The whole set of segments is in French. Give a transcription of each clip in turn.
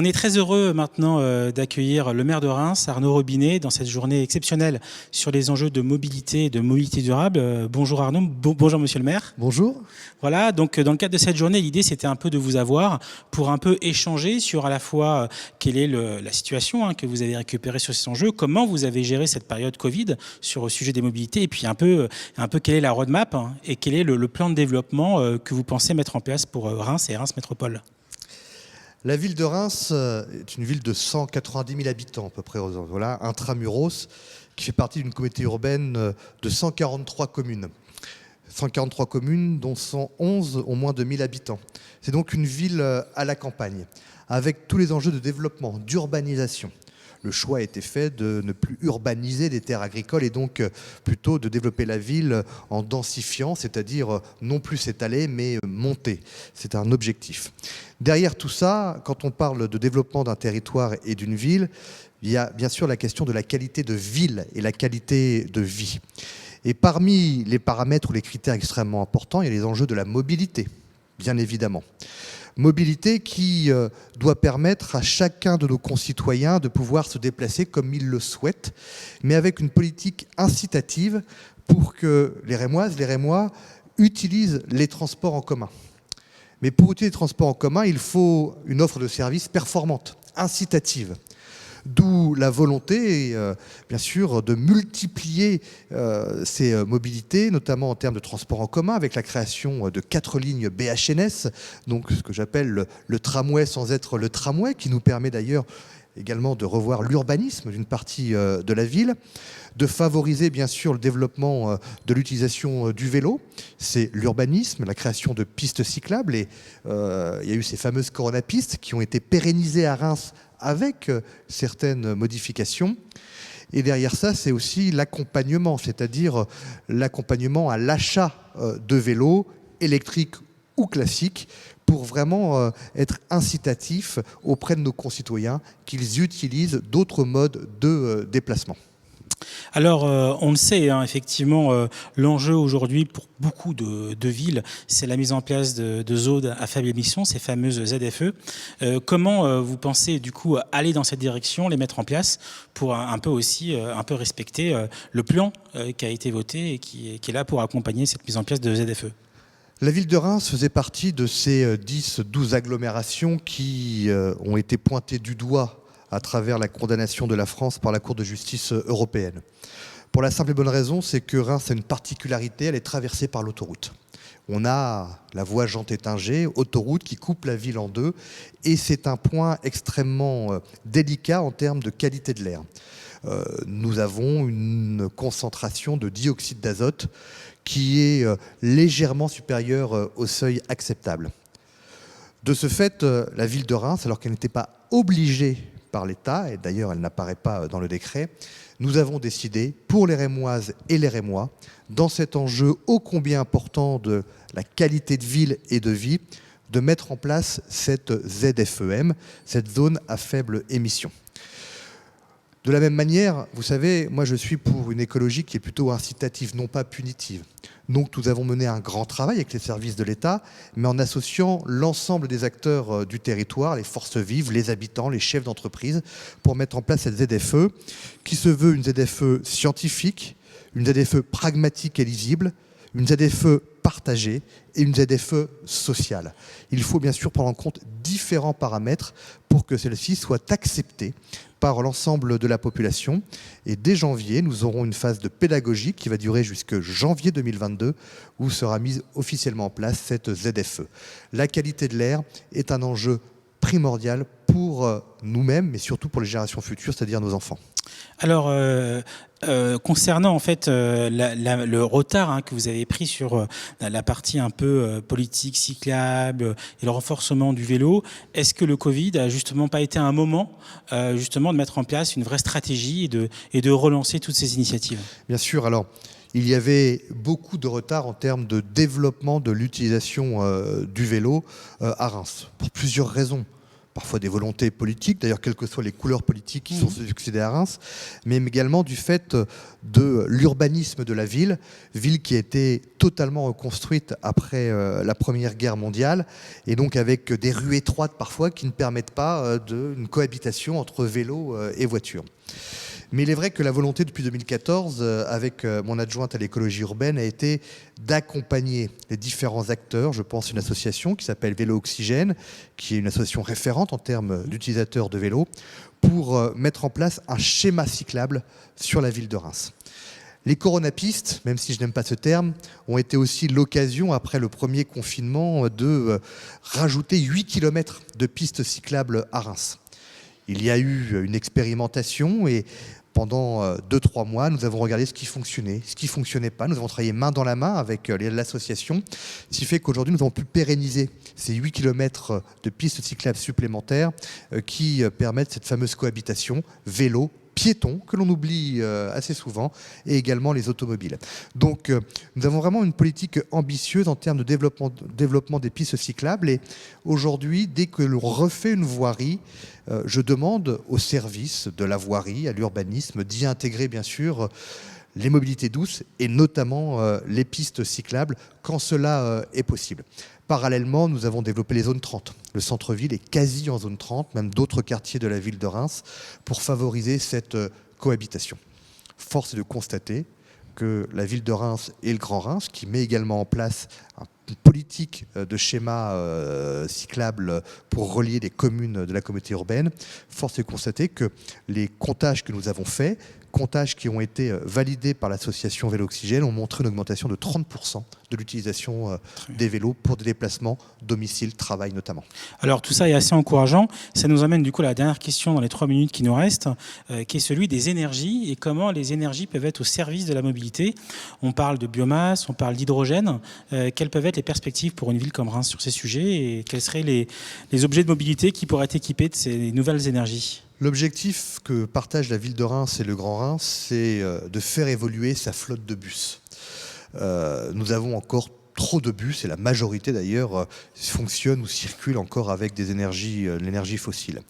On est très heureux maintenant d'accueillir le maire de Reims, Arnaud Robinet, dans cette journée exceptionnelle sur les enjeux de mobilité et de mobilité durable. Bonjour Arnaud, bonjour monsieur le maire. Bonjour. Voilà, donc dans le cadre de cette journée, l'idée c'était un peu de vous avoir pour un peu échanger sur à la fois quelle est la situation que vous avez récupérée sur ces enjeux, comment vous avez géré cette période Covid sur le sujet des mobilités, et puis un peu quelle est la roadmap et quel est le plan de développement que vous pensez mettre en place pour Reims et Reims Métropole. La ville de Reims est une ville de 190 000 habitants à peu près, voilà, intramuros, qui fait partie d'une communauté urbaine de 143 communes. 143 communes dont 111 ont moins de 1000 habitants. C'est donc une ville à la campagne, avec tous les enjeux de développement, d'urbanisation. Le choix a été fait de ne plus urbaniser des terres agricoles et donc plutôt de développer la ville en densifiant, c'est-à-dire non plus s'étaler mais monter. C'est un objectif. Derrière tout ça, quand on parle de développement d'un territoire et d'une ville, il y a bien sûr la question de la qualité de ville et la qualité de vie. Et parmi les paramètres ou les critères extrêmement importants, il y a les enjeux de la mobilité, bien évidemment. Mobilité qui doit permettre à chacun de nos concitoyens de pouvoir se déplacer comme il le souhaite, mais avec une politique incitative pour que les Rémoises, les Rémois utilisent les transports en commun. Mais pour utiliser les transports en commun, il faut une offre de services performante, incitative. D'où la volonté, bien sûr, de multiplier ces mobilités, notamment en termes de transport en commun, avec la création de 4 lignes BHNS, donc ce que j'appelle le tramway sans être le tramway, qui nous permet d'ailleurs également de revoir l'urbanisme d'une partie de la ville, de favoriser bien sûr le développement de l'utilisation du vélo. C'est l'urbanisme, la création de pistes cyclables, et il y a eu ces fameuses coronapistes qui ont été pérennisées à Reims avec certaines modifications. Et derrière ça, c'est aussi l'accompagnement, c'est-à-dire l'accompagnement à l'achat de vélos électriques ou classiques pour vraiment être incitatif auprès de nos concitoyens qu'ils utilisent d'autres modes de déplacement. Alors, on le sait, effectivement, l'enjeu aujourd'hui pour beaucoup de villes, c'est la mise en place de zones à faible émission, ces fameuses ZFE. Comment vous pensez, du coup, aller dans cette direction, les mettre en place pour un peu aussi respecter le plan qui a été voté et qui est là pour accompagner cette mise en place de ZFE? La ville de Reims faisait partie de ces 10-12 agglomérations qui ont été pointées du doigt à travers la condamnation de la France par la Cour de justice européenne. Pour la simple et bonne raison, c'est que Reims a une particularité, elle est traversée par l'autoroute. On a la voie Jean-Tétinger, autoroute qui coupe la ville en deux, et c'est un point extrêmement délicat en termes de qualité de l'air. Nous avons une concentration de dioxyde d'azote qui est légèrement supérieure au seuil acceptable. De ce fait, la ville de Reims, alors qu'elle n'était pas obligée par l'État, et d'ailleurs elle n'apparaît pas dans le décret, nous avons décidé, pour les Rémoises et les Rémois, dans cet enjeu ô combien important de la qualité de ville et de vie, de mettre en place cette ZFEM, cette zone à faible émission. De la même manière, vous savez, moi je suis pour une écologie qui est plutôt incitative, non pas punitive. Donc nous avons mené un grand travail avec les services de l'État, mais en associant l'ensemble des acteurs du territoire, les forces vives, les habitants, les chefs d'entreprise, pour mettre en place cette ZFE, qui se veut une ZFE scientifique, une ZFE pragmatique et lisible, une ZFE partagée et une ZFE sociale. Il faut bien sûr prendre en compte différents paramètres pour que celle-ci soit acceptée par l'ensemble de la population. Et dès janvier, nous aurons une phase de pédagogie qui va durer jusqu'à janvier 2022, où sera mise officiellement en place cette ZFE. La qualité de l'air est un enjeu primordial pour nous-mêmes, mais surtout pour les générations futures, c'est-à-dire nos enfants. Alors, concernant en fait le retard que vous avez pris sur la partie un peu politique, cyclable et le renforcement du vélo, est-ce que le Covid a justement pas été un moment justement de mettre en place une vraie stratégie et de relancer toutes ces initiatives? Bien sûr, alors il y avait beaucoup de retard en termes de développement de l'utilisation du vélo à Reims, pour plusieurs raisons. parfois des volontés politiques, d'ailleurs quelles que soient les couleurs politiques qui sont succédées à Reims, mais également du fait de l'urbanisme de la ville qui a été totalement reconstruite après la Première Guerre mondiale, et donc avec des rues étroites parfois qui ne permettent pas une cohabitation entre vélo et voiture. Mais il est vrai que la volonté depuis 2014, avec mon adjointe à l'écologie urbaine, a été d'accompagner les différents acteurs. Je pense à une association qui s'appelle Vélo Oxygène, qui est une association référente en termes d'utilisateurs de vélo, pour mettre en place un schéma cyclable sur la ville de Reims. Les coronapistes, même si je n'aime pas ce terme, ont été aussi l'occasion, après le premier confinement, de rajouter 8 km de pistes cyclables à Reims. Il y a eu une expérimentation et pendant 2-3 mois, nous avons regardé ce qui fonctionnait, ce qui ne fonctionnait pas. Nous avons travaillé main dans la main avec l'association, ce qui fait qu'aujourd'hui, nous avons pu pérenniser ces 8 km de pistes cyclables supplémentaires qui permettent cette fameuse cohabitation vélo, piétons, que l'on oublie assez souvent, et également les automobiles. Donc nous avons vraiment une politique ambitieuse en termes de développement des pistes cyclables. Et aujourd'hui, dès que l'on refait une voirie, je demande au service de la voirie, à l'urbanisme, d'y intégrer bien sûr les mobilités douces et notamment les pistes cyclables quand cela est possible. Parallèlement, nous avons développé les zones 30. Le centre-ville est quasi en zone 30, même d'autres quartiers de la ville de Reims, pour favoriser cette cohabitation. Force est de constater que la ville de Reims et le Grand Reims, qui met également en place une politique de schéma cyclable pour relier les communes de la communauté urbaine, force est de constater que les comptages que nous avons faits, comptages qui ont été validés par l'association Vélo Oxygène, ont montré une augmentation de 30% de l'utilisation des vélos pour des déplacements, domicile, travail notamment. Alors tout ça est assez encourageant. Ça nous amène du coup à la dernière question dans les 3 minutes qui nous restent, qui est celui des énergies et comment les énergies peuvent être au service de la mobilité. On parle de biomasse, on parle d'hydrogène. Quelles peuvent être les perspectives pour une ville comme Reims sur ces sujets et quels seraient les objets de mobilité qui pourraient être équipés de ces nouvelles énergies ? L'objectif que partagent la ville de Reims et le Grand Reims, c'est de faire évoluer sa flotte de bus. Nous avons encore trop de bus, et la majorité d'ailleurs fonctionne ou circule encore avec l'énergie fossile.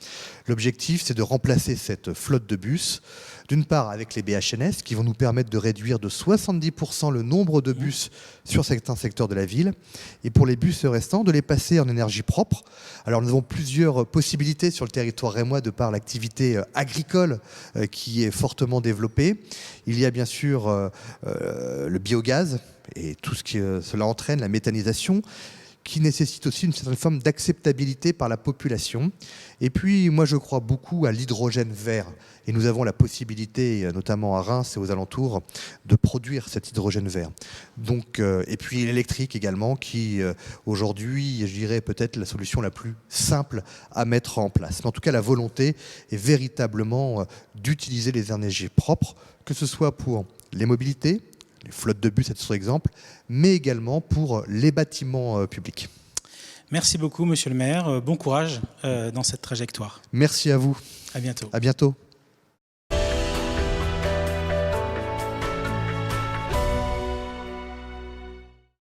L'objectif, c'est de remplacer cette flotte de bus, d'une part avec les BHNS, qui vont nous permettre de réduire de 70% le nombre de bus sur certains secteurs de la ville, et pour les bus restants, de les passer en énergie propre. Alors nous avons plusieurs possibilités sur le territoire rémois de par l'activité agricole qui est fortement développée. Il y a bien sûr le biogaz, et tout ce que cela entraîne, la méthanisation, qui nécessite aussi une certaine forme d'acceptabilité par la population. Et puis, moi, je crois beaucoup à l'hydrogène vert. Et nous avons la possibilité, notamment à Reims et aux alentours, de produire cet hydrogène vert. Donc, et puis l'électrique également, qui aujourd'hui, je dirais, peut-être la solution la plus simple à mettre en place. Mais en tout cas, la volonté est véritablement d'utiliser les énergies propres, que ce soit pour les mobilités, les flottes de bus à titre d'exemple, mais également pour les bâtiments publics. Merci beaucoup, monsieur le maire. Bon courage dans cette trajectoire. Merci à vous. À bientôt. À bientôt.